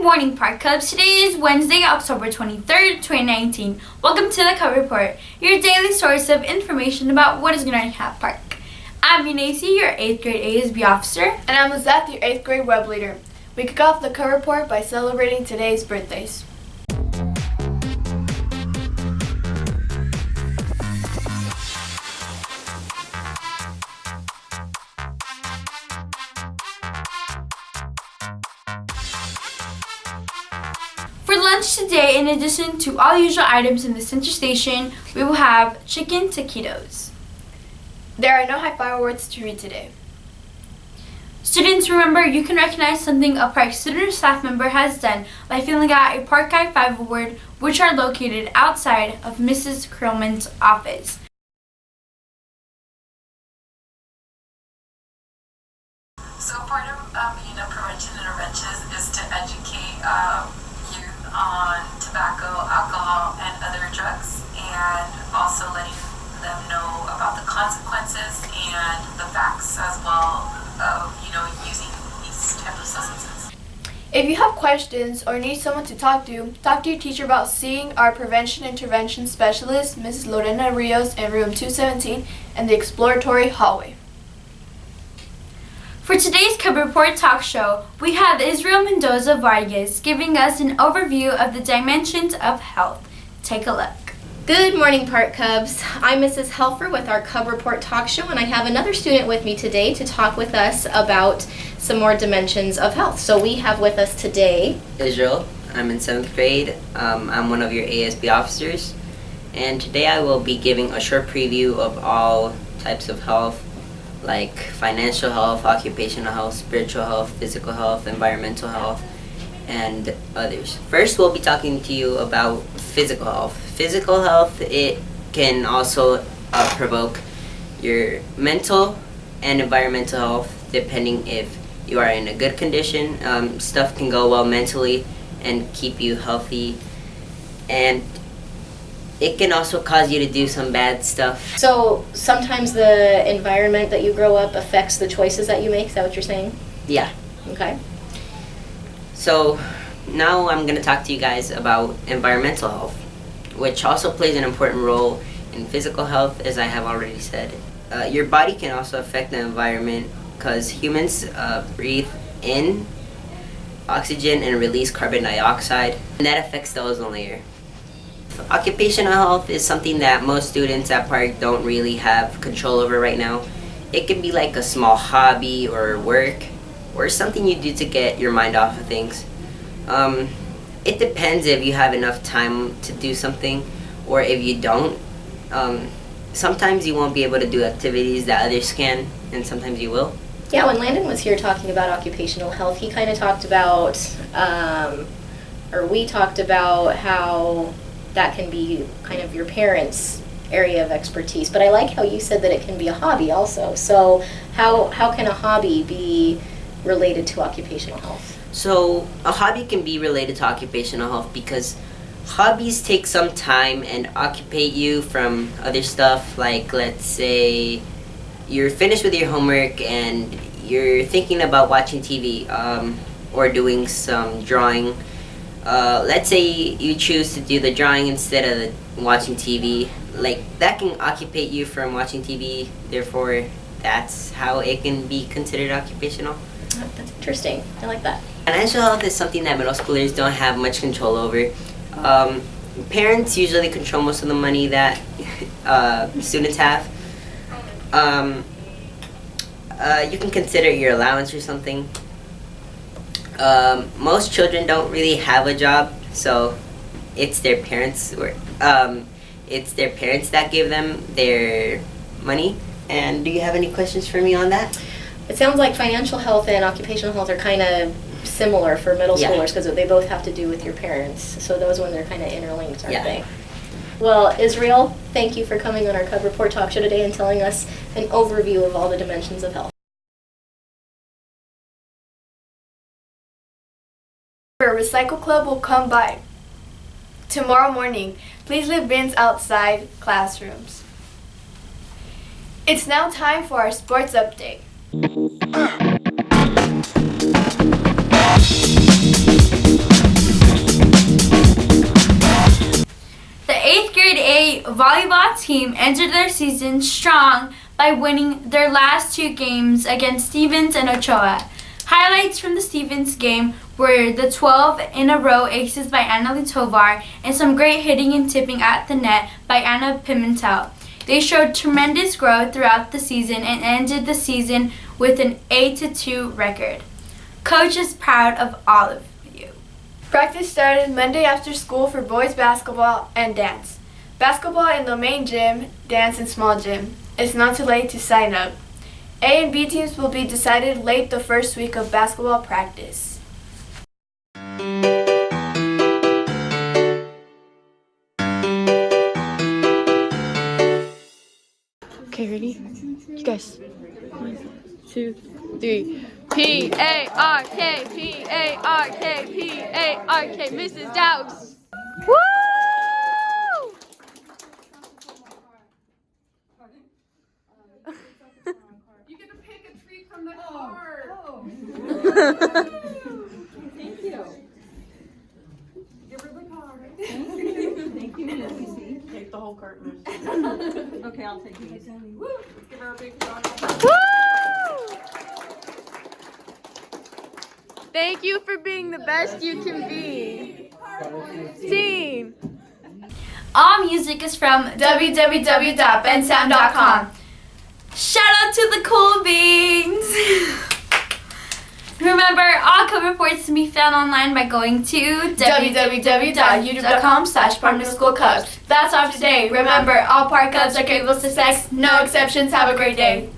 morning, Park Cubs. Today is Wednesday, October 23rd, 2019. Welcome to the Cub Report, your daily source of information about what is going on at Park. I'm Yunacy, your 8th grade ASB officer. And I'm Lizeth, your 8th grade web leader. We kick off the Cub Report by celebrating today's birthdays. For lunch today, in addition to all usual items in the center station, we will have chicken taquitos. There are no high five awards to read today. Students, remember you can recognize something a Park student or staff member has done by filling out a Park High Five award, which are located outside of Mrs. Krillman's office. So part of prevention interventions is to educate youth on tobacco, alcohol, and other drugs, and also letting them know about the consequences and the facts as well of using these type of substances. If you have questions or need someone to talk to your teacher about seeing our prevention intervention specialist, Mrs. Lorena Rios, in room 217 in the exploratory hallway. For today's Cub Report talk show, we have Israel Mendoza Vargas giving us an overview of the dimensions of health. Take a look. Good morning, Park Cubs. I'm Mrs. Helfer with our Cub Report talk show, and I have another student with me today to talk with us about some more dimensions of health. So we have with us today Israel. I'm in 7th grade. I'm one of your ASB officers, and today I will be giving a short preview of all types of health, like financial health, occupational health, spiritual health, physical health, environmental health, and others. First, we'll be talking to you about physical health. Physical health, it can also provoke your mental and environmental health, depending if you are in a good condition. Stuff can go well mentally and keep you healthy, and it can also cause you to do some bad stuff. So sometimes the environment that you grow up affects the choices that you make. Is that what you're saying? Yeah. Okay. So now I'm going to talk to you guys about environmental health, which also plays an important role in physical health, as I have already said. Your body can also affect the environment because humans breathe in oxygen and release carbon dioxide, and that affects the ozone layer. Occupational health is something that most students at Park don't really have control over right now. It can be like a small hobby or work or something you do to get your mind off of things. It depends if you have enough time to do something or if you don't. Sometimes you won't be able to do activities that others can, and sometimes you will. Yeah, when Landon was here talking about occupational health, he kind of talked about, or we talked about how that can be kind of your parents' area of expertise. But I like how you said that it can be a hobby also. So how can a hobby be related to occupational health? So a hobby can be related to occupational health because hobbies take some time and occupy you from other stuff. Like, let's say you're finished with your homework and you're thinking about watching TV or doing some drawing. Let's say you choose to do the drawing instead of watching TV. Like, that can occupy you from watching TV. Therefore, that's how it can be considered occupational. That's interesting. I like that. Financial health is something that middle schoolers don't have much control over. Parents usually control most of the money that students have. You can consider your allowance or something. Most children don't really have a job, so it's their parents that give them their money. And do you have any questions for me on that? It sounds like financial health and occupational health are kind of similar for middle schoolers because they both have to do with your parents. So those ones are kind of interlinked, aren't they? Well, Israel, thank you for coming on our Cub Report talk show today and telling us an overview of all the dimensions of health. Our recycle club will come by tomorrow morning. Please leave bins outside classrooms. It's now time for our sports update. team ended their season strong by winning their last 2 games against Stevens and Ochoa. Highlights from the Stevens game were the 12-in-a-row aces by Annalie Tovar and some great hitting and tipping at the net by Anna Pimentel. They showed tremendous growth throughout the season and ended the season with an 8-2 record. Coach is proud of all of you. Practice started Monday after school for boys basketball and dance. Basketball in the main gym, dance in small gym. It's not too late to sign up. A and B teams will be decided late the first week of basketball practice. Okay, ready? You guys. 1, 2, 3. P-A-R-K, P-A-R-K, P-A-R-K, Mrs. Dowds. Woo! You get to pick a treat from the card. Thank you. Give her the card. Thank you. Take the whole cart. Okay, I'll take these. Woo! Let's give her a big round of applause. Woo! Thank you for being the best you can be. Team. All music is from www.bensound.com. Shout out to the Cool Beans! Remember, all club reports can be found online by going to www.youtube.com/ParkMiddleSchoolCubs. That's all for today. Remember, all Park Cubs are capable of success. No exceptions. Have a great day.